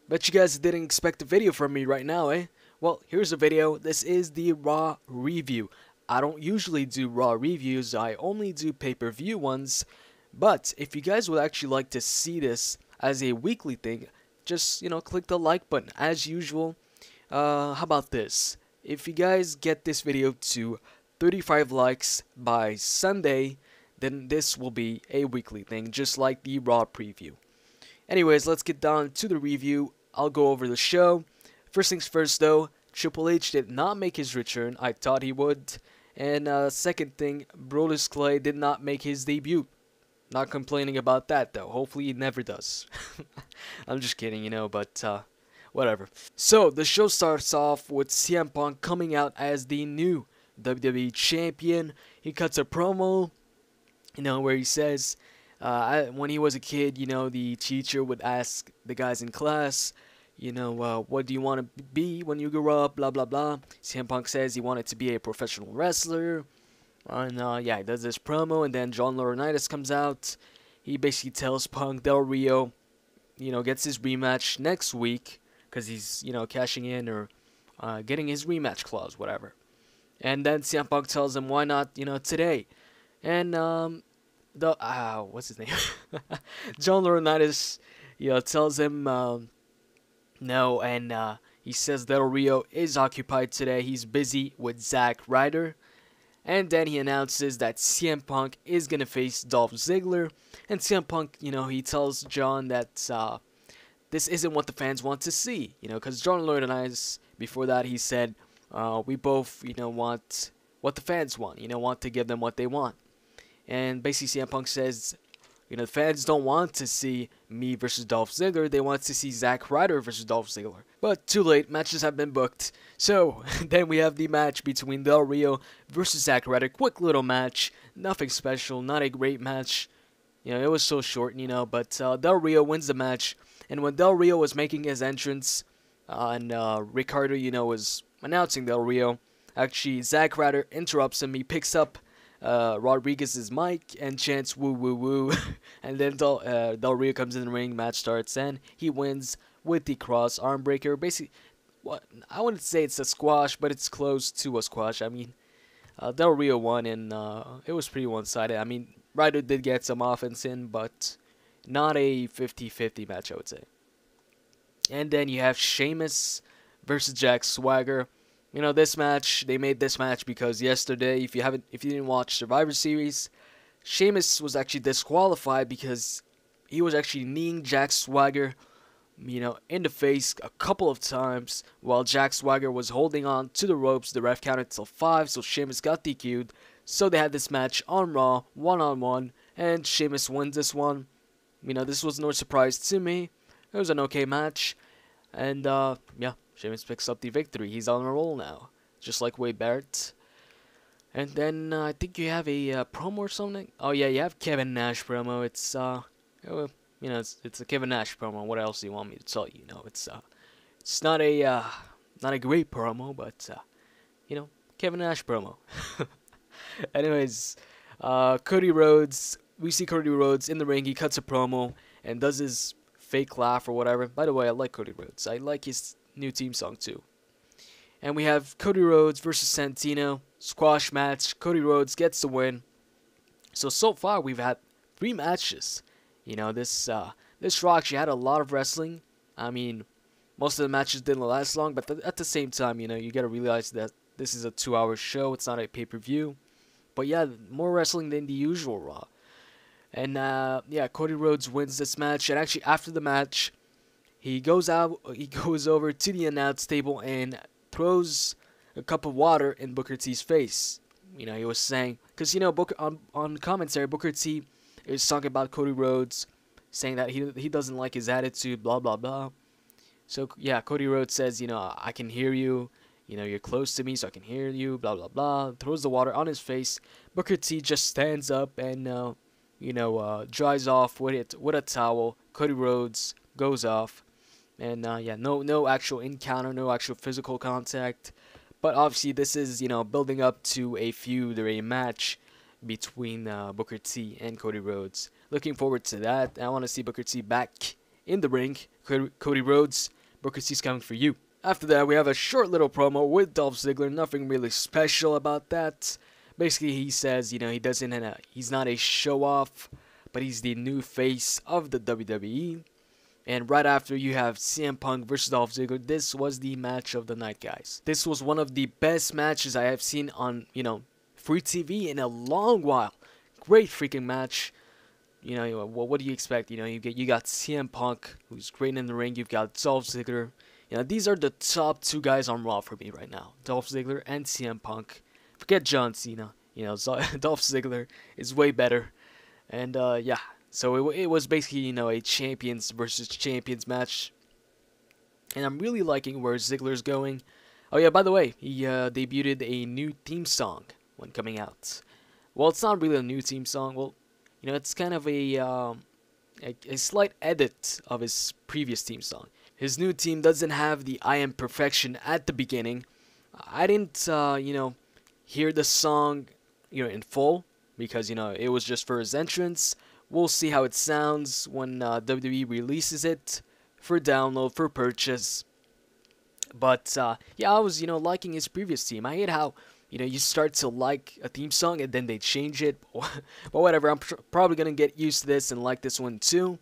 Bet you guys didn't expect a video from me right now, eh? Well, here's a video. This is the Raw review. I don't usually do Raw reviews, I only do pay-per-view ones. But if you guys would actually like to see this as a weekly thing, just, click the like button as usual. How about this? If you guys get this video to 35 likes by Sunday, then this will be a weekly thing, just like the Raw preview. Anyways, let's get down to the review. I'll go over the show. First things first though, Triple H did not make his return. I thought he would. And second thing, Brodus Clay did not make his debut. Not complaining about that though. Hopefully he never does. I'm just kidding, but whatever. So the show starts off with CM Punk coming out as the new WWE champion. He cuts a promo, where he says, when he was a kid, the teacher would ask the guys in class, what do you want to be when you grow up, blah, blah, blah. CM Punk says he wanted to be a professional wrestler. And, he does this promo, and then John Laurinaitis comes out. He basically tells Punk Del Rio, gets his rematch next week, because he's, cashing in or getting his rematch clause, whatever. And then CM Punk tells him, why not, today? And, what's his name? John Laurinaitis, tells him no, and he says Del Rio is occupied today. He's busy with Ryder. And then he announces that CM Punk is gonna face Dolph Ziggler. And CM Punk, he tells John that this isn't what the fans want to see. Because John Laurinaitis, before that, he said, we both, want what the fans want. Want to give them what they want. And basically CM Punk says, the fans don't want to see me versus Dolph Ziggler. They want to see Ryder versus Dolph Ziggler. But too late, matches have been booked. So, then we have the match between Del Rio versus Ryder. Quick little match. Nothing special, not a great match. It was so short, but Del Rio wins the match. And when Del Rio was making his entrance, and Ricardo, was announcing Del Rio, actually, Ryder interrupts him. He picks up Rodriguez's mic and chants woo woo woo. And then Del Rio comes in the ring, match starts, and he wins with the cross arm breaker. Basically, I wouldn't say it's a squash, but it's close to a squash. I mean, Del Rio won, and it was pretty one-sided. I mean, Ryder did get some offense in, but not a 50-50 match, I would say. And then you have Sheamus versus Jack Swagger. This match, they made this match because yesterday, if you didn't watch Survivor Series, Sheamus was actually disqualified because he was actually kneeing Jack Swagger, in the face a couple of times while Jack Swagger was holding on to the ropes. The ref counted till 5, so Sheamus got DQ'd. So they had this match on Raw, one-on-one, and Sheamus wins this one. This was no surprise to me. It was an okay match, and Sheamus picks up the victory. He's on a roll now, just like Wade Barrett. And then I think you have a promo or something. Oh yeah, you have Kevin Nash promo. It's it's a Kevin Nash promo. What else do you want me to tell you? It's not a great promo, but Kevin Nash promo. Anyways, Cody Rhodes. We see Cody Rhodes in the ring. He cuts a promo and does his fake laugh or whatever. By the way, I like Cody Rhodes. I like his new theme song too. And we have Cody Rhodes versus Santino. Squash match. Cody Rhodes gets the win. So far we've had 3 matches. This Raw actually had a lot of wrestling. I mean, most of the matches didn't last long, but at the same time, you gotta realize that this is a 2-hour show. It's not a pay-per-view. But yeah, more wrestling than the usual Raw. And Cody Rhodes wins this match. And actually, after the match, he goes over to the announce table and throws a cup of water in Booker T's face. He was saying, because Booker on commentary, Booker T is talking about Cody Rhodes, saying that he doesn't like his attitude, blah blah blah. So yeah, Cody Rhodes says, I can hear you. You're close to me, so I can hear you, blah blah blah. Throws the water on his face. Booker T just stands up and dries off with a towel. Cody Rhodes goes off. And no actual encounter, no actual physical contact. But obviously this is, building up to a feud or a match between Booker T and Cody Rhodes. Looking forward to that. I want to see Booker T back in the ring. Cody Rhodes because he's coming for you. After that, we have a short little promo with Dolph Ziggler. Nothing really special about that. Basically, he says, he's not a show-off, but he's the new face of the WWE. And right after, you have CM Punk versus Dolph Ziggler. This was the match of the night, guys. This was one of the best matches I have seen on, free TV in a long while. Great freaking match. What do you expect? You got CM Punk, who's great in the ring. You've got Dolph Ziggler. These are the top 2 guys on Raw for me right now. Dolph Ziggler and CM Punk. Forget John Cena. Dolph Ziggler is way better. And, yeah. So it was basically, a champions versus champions match. And I'm really liking where Ziggler's going. Oh, yeah, by the way, he debuted a new theme song when coming out. Well, it's not really a new theme song. Well, it's kind of a slight edit of his previous theme song. His new team doesn't have the I Am Perfection at the beginning. I didn't, hear the song, in full because, it was just for his entrance. We'll see how it sounds when WWE releases it for download, for purchase. But, yeah, I was, liking his previous team. I hate how, you start to like a theme song and then they change it. But whatever, I'm probably going to get used to this and like this one too.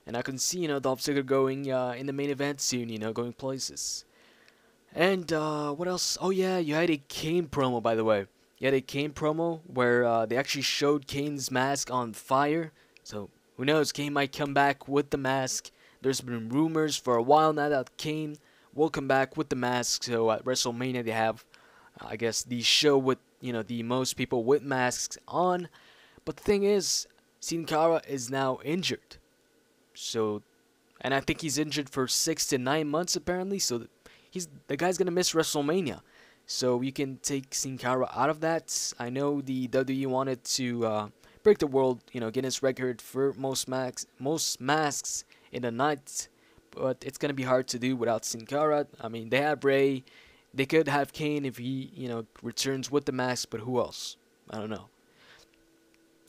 And I can see, Dolph Ziggler going in the main event soon, going places. And, what else? Oh, yeah, you had a Kane promo, by the way. You had a Kane promo where they actually showed Kane's mask on fire. So, who knows, Kane might come back with the mask. There's been rumors for a while now that Kane will come back with the mask. So, at WrestleMania, they have, I guess, the show with, the most people with masks on. But the thing is, Sin Cara is now injured. So, and I think he's injured for 6 to 9 months, apparently. So, the guy's going to miss WrestleMania. So you can take Sin Cara out of that. I know the WWE wanted to break the world, Guinness record for most masks in a night, but it's gonna be hard to do without Sin Cara. I mean, they have Ray, they could have Kane if he, returns with the mask, but who else? I don't know.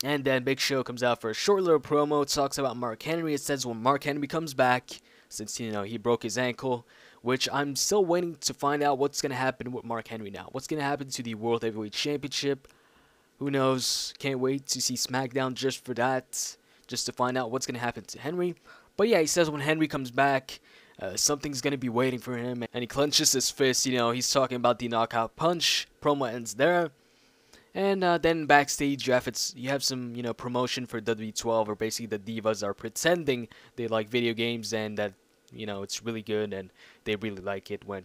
And then Big Show comes out for a short little promo. It talks about Mark Henry. It says when Mark Henry comes back, since he broke his ankle. Which I'm still waiting to find out what's going to happen with Mark Henry now. What's going to happen to the World Heavyweight Championship? Who knows? Can't wait to see SmackDown just for that. Just to find out what's going to happen to Henry. But yeah, he says when Henry comes back, something's going to be waiting for him. And he clenches his fist. He's talking about the knockout punch. Promo ends there. And then backstage, you have some, promotion for WWE12. Where basically the Divas are pretending they like video games and that it's really good and they really like it when,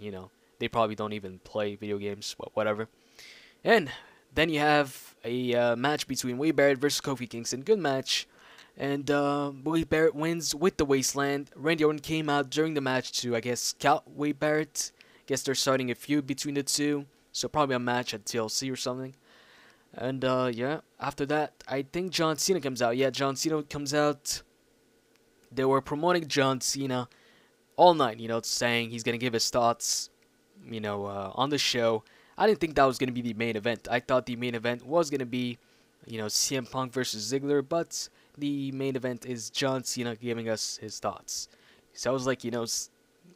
they probably don't even play video games, but whatever. And then you have a match between Wade Barrett versus Kofi Kingston. Good match. And Wade Barrett wins with the Wasteland. Randy Orton came out during the match to, I guess, scout Wade Barrett. Guess they're starting a feud between the two. So probably a match at TLC or something. And, yeah, after that, I think John Cena comes out. Yeah, John Cena comes out. They were promoting John Cena all night, saying he's going to give his thoughts, on the show. I didn't think that was going to be the main event. I thought the main event was going to be, CM Punk versus Ziggler, but the main event is John Cena giving us his thoughts. So I was like,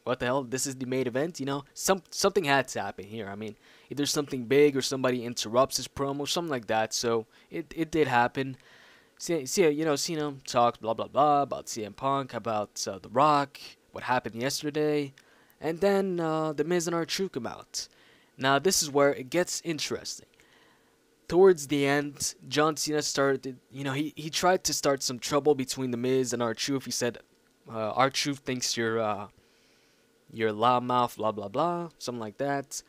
what the hell? This is the main event, Something had to happen here. I mean, either something big or somebody interrupts his promo, something like that. So it did happen. Cena talked blah, blah, blah about CM Punk, about The Rock, what happened yesterday, and then The Miz and R-Truth come out. Now, this is where it gets interesting. Towards the end, John Cena started, he tried to start some trouble between The Miz and R-Truth. He said, R-Truth thinks you're loudmouth, blah, blah, blah, something like that.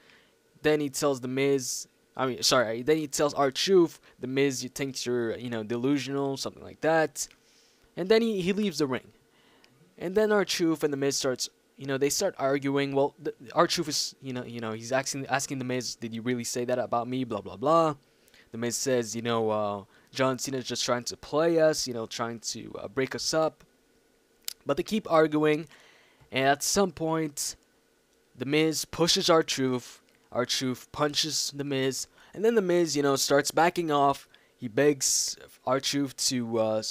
Then he tells then he tells R-Truth, The Miz thinks you're, delusional, something like that. And then he leaves the ring. And then R-Truth and The Miz they start arguing. Well, R-Truth is, he's asking The Miz, did you really say that about me, blah, blah, blah. The Miz says, John Cena's just trying to play us, trying to break us up. But they keep arguing, and at some point, The Miz pushes R-Truth. R-Truth punches The Miz, and then The Miz, starts backing off. He begs R-Truth to,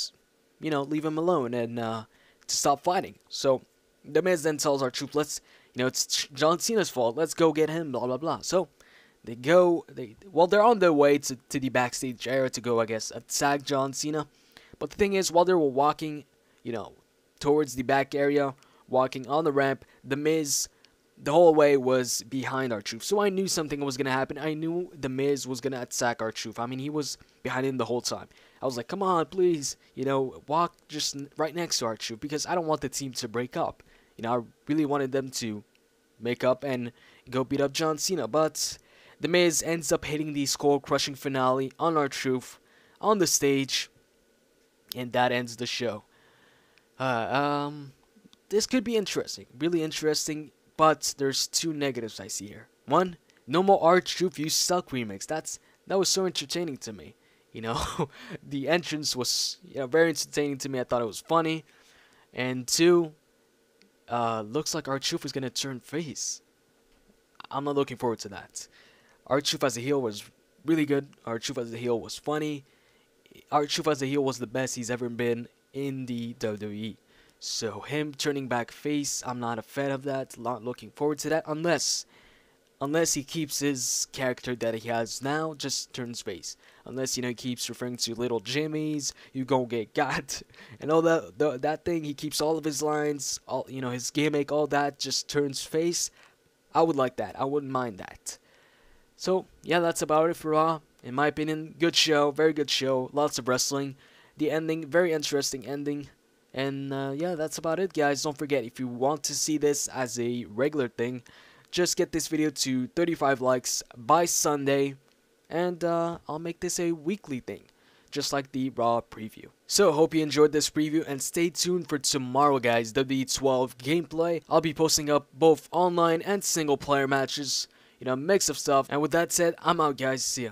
leave him alone and to stop fighting. So, The Miz then tells R-Truth, let's, it's John Cena's fault. Let's go get him, blah, blah, blah. So, they're on their way to the backstage area to go, I guess, attack John Cena. But the thing is, while they were walking, towards the back area, walking on the ramp, The Miz, the whole way, was behind R-Truth. So I knew something was going to happen. I knew The Miz was going to attack R-Truth. I mean, he was behind him the whole time. I was like, come on, please, walk just right next to R-Truth, because I don't want the team to break up. I really wanted them to make up and go beat up John Cena. But The Miz ends up hitting the skull-crushing finale on R-Truth on the stage, and that ends the show. This could be interesting, really interesting, but there's two negatives I see here. One, no more R-Truth You Suck remix. That was so entertaining to me. The entrance was very entertaining to me. I thought it was funny. And two, looks like R-Truth is gonna turn face. I'm not looking forward to that. R-Truth as a heel was really good. R-Truth as a heel was funny. R-Truth as a heel was the best he's ever been in the WWE. So him turning back face, I'm not a fan of that. Not looking forward to that unless he keeps his character that he has now, just turns face. Unless he keeps referring to little Jimmy's, you gon' get got, and all that thing. He keeps all of his lines, all his gimmick, all that, just turns face. I would like that. I wouldn't mind that. So yeah, that's about it for Raw. In my opinion, good show, very good show, lots of wrestling. The ending, very interesting ending. And yeah, that's about it, guys. Don't forget, if you want to see this as a regular thing, just get this video to 35 likes by Sunday, and I'll make this a weekly thing, just like the Raw preview. So, hope you enjoyed this preview, and stay tuned for tomorrow, guys, WWE12 gameplay. I'll be posting up both online and single player matches, mix of stuff. And with that said, I'm out, guys. See ya.